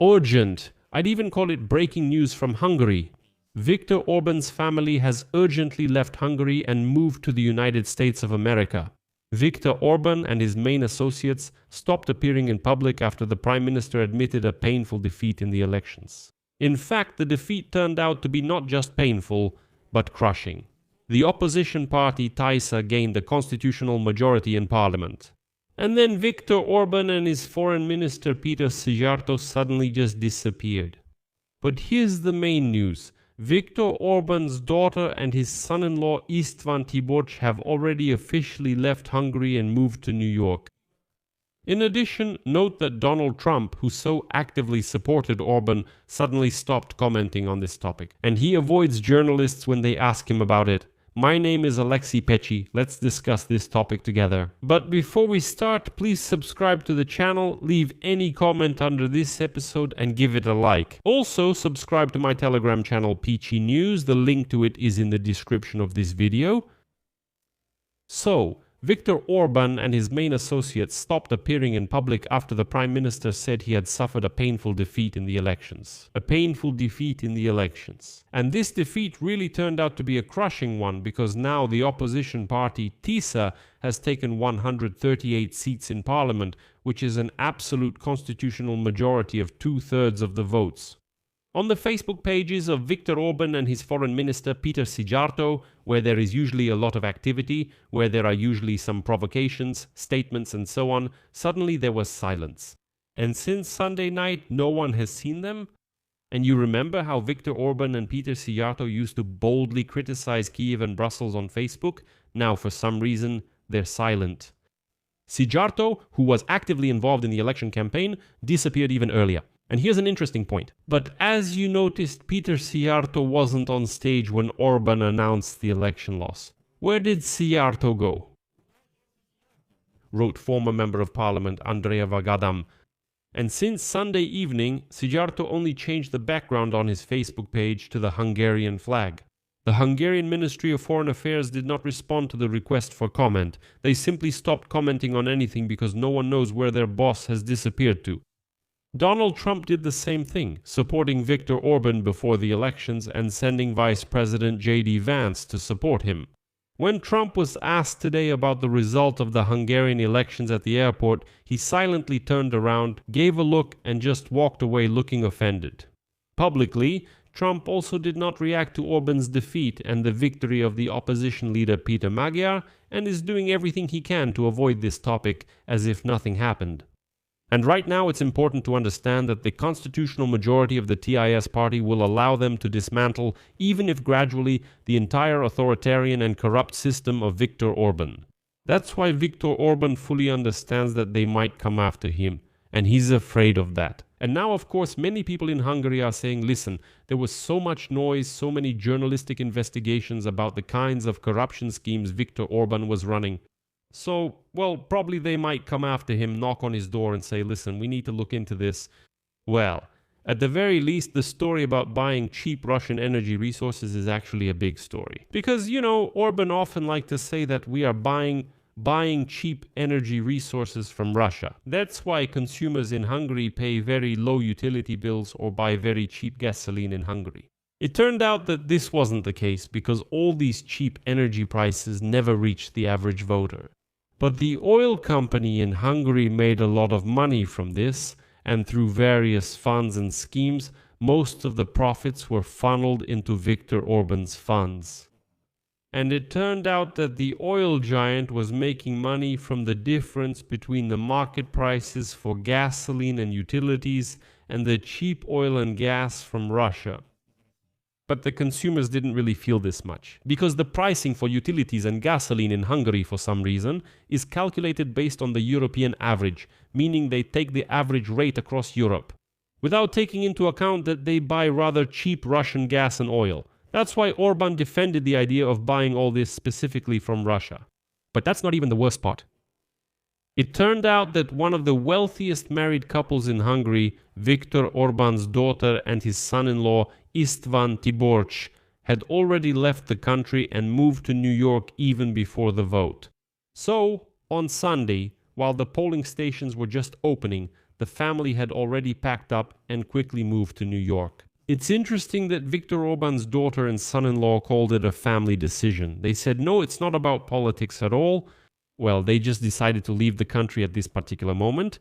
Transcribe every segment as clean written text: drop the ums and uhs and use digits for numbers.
Urgent. I'd even call it breaking news from Hungary. Viktor Orban's family has urgently left Hungary and moved to the United States of America. Viktor Orban and his main associates stopped appearing in public after the Prime Minister admitted a painful defeat in the elections. In fact, the defeat turned out to be not just painful, but crushing. The opposition party TISA gained a constitutional majority in parliament. And then Viktor Orban and his foreign minister Peter Szijjarto suddenly just disappeared. But here's the main news. Viktor Orban's daughter and his son-in-law István Tiborcs have already officially left Hungary and moved to New York. In addition, note that Donald Trump, who so actively supported Orban, suddenly stopped commenting on this topic, and he avoids journalists when they ask him about it. My name is Alexei Pechi. Let's discuss this topic together. But before we start, please subscribe to the channel, leave any comment under this episode and give it a like. Also, subscribe to my Telegram channel Peachy News. The link to it is in the description of this video. So, Viktor Orban and his main associates stopped appearing in public after the Prime Minister said he had suffered a painful defeat in the elections. A painful defeat in the elections. And this defeat really turned out to be a crushing one because now the opposition party TISA has taken 138 seats in parliament, which is an absolute constitutional majority of 2/3 of the votes. On the Facebook pages of Viktor Orban and his foreign minister Peter Szijjarto, where there is usually a lot of activity, where there are usually some provocations, statements and so on, suddenly there was silence. And since Sunday night, no one has seen them? And you remember how Viktor Orban and Peter Szijjarto used to boldly criticize Kiev and Brussels on Facebook? Now, for some reason, they're silent. Szijjarto, who was actively involved in the election campaign, disappeared even earlier. And here's an interesting point. But as you noticed, Peter Szijjarto wasn't on stage when Orban announced the election loss. Where did Szijjarto go? Wrote former Member of Parliament Andrea Vagadam. And since Sunday evening, Szijjarto only changed the background on his Facebook page to the Hungarian flag. The Hungarian Ministry of Foreign Affairs did not respond to the request for comment. They simply stopped commenting on anything because no one knows where their boss has disappeared to. Donald Trump did the same thing, supporting Viktor Orban before the elections and sending Vice President J.D. Vance to support him. When Trump was asked today about the result of the Hungarian elections at the airport, he silently turned around, gave a look, and just walked away looking offended. Publicly, Trump also did not react to Orban's defeat and the victory of the opposition leader Peter Magyar, and is doing everything he can to avoid this topic as if nothing happened. And right now it's important to understand that the constitutional majority of the TIS party will allow them to dismantle, even if gradually, the entire authoritarian and corrupt system of Viktor Orban. That's why Viktor Orban fully understands that they might come after him, and he's afraid of that. And now, of course, many people in Hungary are saying, listen, there was so much noise, so many journalistic investigations about the kinds of corruption schemes Viktor Orban was running. So, well, probably they might come after him, knock on his door and say, listen, we need to look into this. Well, at the very least, the story about buying cheap Russian energy resources is actually a big story. Because, you know, Orban often liked to say that we are buying cheap energy resources from Russia. That's why consumers in Hungary pay very low utility bills or buy very cheap gasoline in Hungary. It turned out that this wasn't the case because all these cheap energy prices never reached the average voter. But the oil company in Hungary made a lot of money from this, and through various funds and schemes, most of the profits were funneled into Viktor Orban's funds. And it turned out that the oil giant was making money from the difference between the market prices for gasoline and utilities and the cheap oil and gas from Russia. But the consumers didn't really feel this much, because the pricing for utilities and gasoline in Hungary, for some reason, is calculated based on the European average, meaning they take the average rate across Europe, without taking into account that they buy rather cheap Russian gas and oil. That's why Orban defended the idea of buying all this specifically from Russia. But that's not even the worst part. It turned out that one of the wealthiest married couples in Hungary, Viktor Orban's daughter and his son-in-law István Tiborcs, had already left the country and moved to New York even before the vote. So, on Sunday, while the polling stations were just opening, the family had already packed up and quickly moved to New York. It's interesting that Viktor Orban's daughter and son-in-law called it a family decision. They said, no, it's not about politics at all. Well, they just decided to leave the country at this particular moment.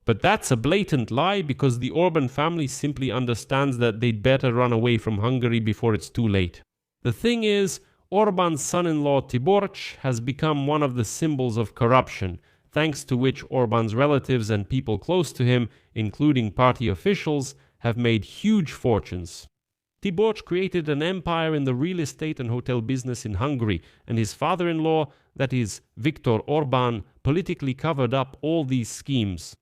But that's a blatant lie, because the Orban family simply understands that they'd better run away from Hungary before it's too late. The thing is, Orban's son-in-law Tiborcs has become one of the symbols of corruption, thanks to which Orban's relatives and people close to him, including party officials, have made huge fortunes. Tiborcs created an empire in the real estate and hotel business in Hungary, and his father-in-law, that is Viktor Orban, politically covered up all these schemes.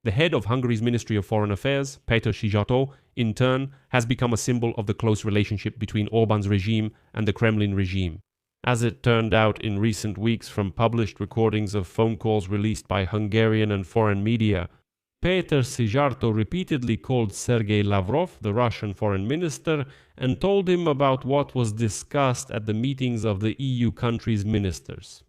The head of Hungary's Ministry of Foreign Affairs, Péter Szijjarto, in turn, has become a symbol of the close relationship between Orban's regime and the Kremlin regime. As it turned out in recent weeks from published recordings of phone calls released by Hungarian and foreign media, Péter Szijjarto repeatedly called Sergei Lavrov, the Russian foreign minister, and told him about what was discussed at the meetings of the EU countries' ministers.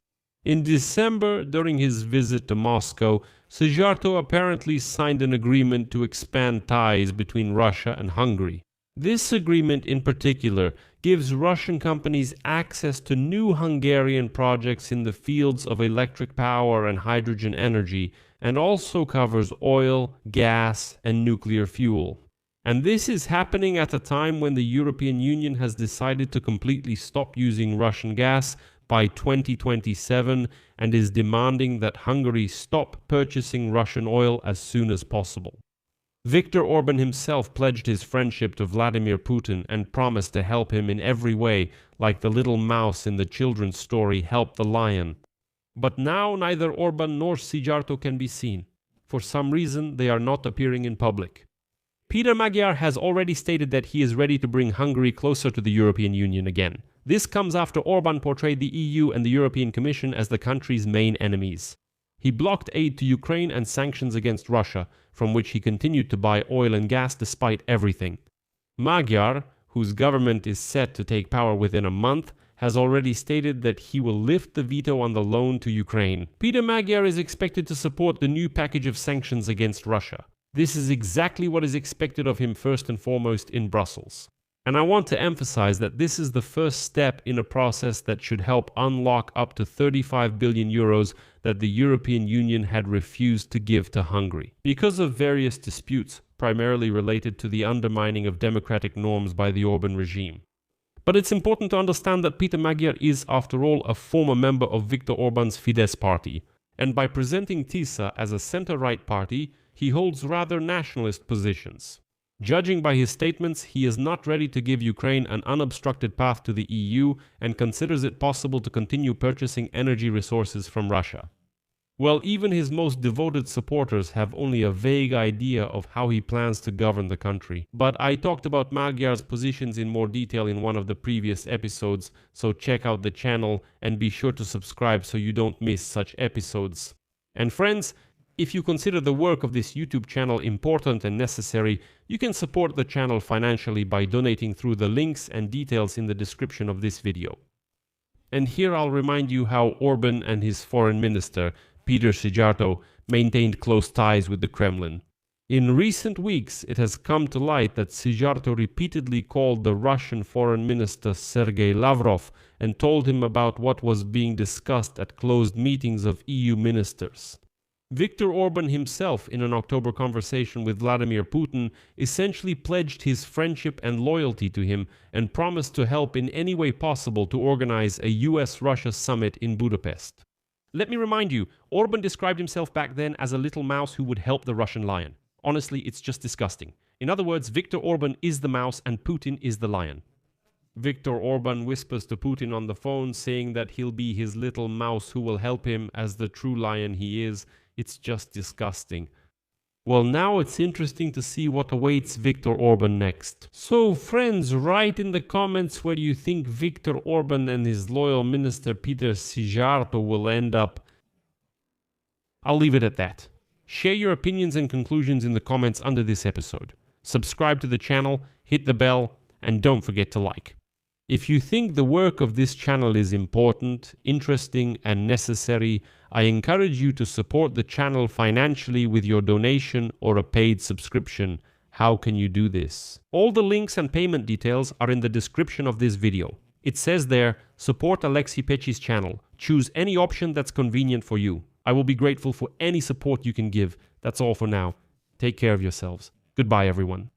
In December, during his visit to Moscow, Szijjarto apparently signed an agreement to expand ties between Russia and Hungary. This agreement in particular gives Russian companies access to new Hungarian projects in the fields of electric power and hydrogen energy, and also covers oil, gas, and nuclear fuel. And this is happening at a time when the European Union has decided to completely stop using Russian gas by 2027 and is demanding that Hungary stop purchasing Russian oil as soon as possible. Viktor Orban himself pledged his friendship to Vladimir Putin and promised to help him in every way, like the little mouse in the children's story helped the lion. But now neither Orban nor Szijjarto can be seen. For some reason, they are not appearing in public. Peter Magyar has already stated that he is ready to bring Hungary closer to the European Union again. This comes after Orban portrayed the EU and the European Commission as the country's main enemies. He blocked aid to Ukraine and sanctions against Russia, from which he continued to buy oil and gas despite everything. Magyar, whose government is set to take power within a month, has already stated that he will lift the veto on the loan to Ukraine. Peter Magyar is expected to support the new package of sanctions against Russia. This is exactly what is expected of him first and foremost in Brussels. And I want to emphasize that this is the first step in a process that should help unlock up to 35 billion euros that the European Union had refused to give to Hungary, because of various disputes, primarily related to the undermining of democratic norms by the Orban regime. But it's important to understand that Peter Magyar is, after all, a former member of Viktor Orban's Fidesz party, and by presenting TISA as a center-right party, he holds rather nationalist positions. Judging by his statements, he is not ready to give Ukraine an unobstructed path to the EU and considers it possible to continue purchasing energy resources from Russia. Well, even his most devoted supporters have only a vague idea of how he plans to govern the country. But I talked about Magyar's positions in more detail in one of the previous episodes, so check out the channel and be sure to subscribe so you don't miss such episodes. And friends, if you consider the work of this YouTube channel important and necessary, you can support the channel financially by donating through the links and details in the description of this video. And here I'll remind you how Orban and his foreign minister, Péter Szijjarto, maintained close ties with the Kremlin. In recent weeks, it has come to light that Szijjarto repeatedly called the Russian foreign minister Sergei Lavrov and told him about what was being discussed at closed meetings of EU ministers. Viktor Orban himself, in an October conversation with Vladimir Putin, essentially pledged his friendship and loyalty to him and promised to help in any way possible to organize a US-Russia summit in Budapest. Let me remind you, Orban described himself back then as a little mouse who would help the Russian lion. Honestly, it's just disgusting. In other words, Viktor Orban is the mouse and Putin is the lion. Viktor Orban whispers to Putin on the phone, saying that he'll be his little mouse who will help him as the true lion he is. It's just disgusting. Well, now it's interesting to see what awaits Viktor Orban next. So, friends, write in the comments where you think Viktor Orban and his loyal minister Péter Szijjarto will end up. I'll leave it at that. Share your opinions and conclusions in the comments under this episode. Subscribe to the channel, hit the bell, and don't forget to like. If you think the work of this channel is important, interesting, and necessary, I encourage you to support the channel financially with your donation or a paid subscription. How can you do this? All the links and payment details are in the description of this video. It says there, support Alexei Peci's channel. Choose any option that's convenient for you. I will be grateful for any support you can give. That's all for now. Take care of yourselves. Goodbye, everyone.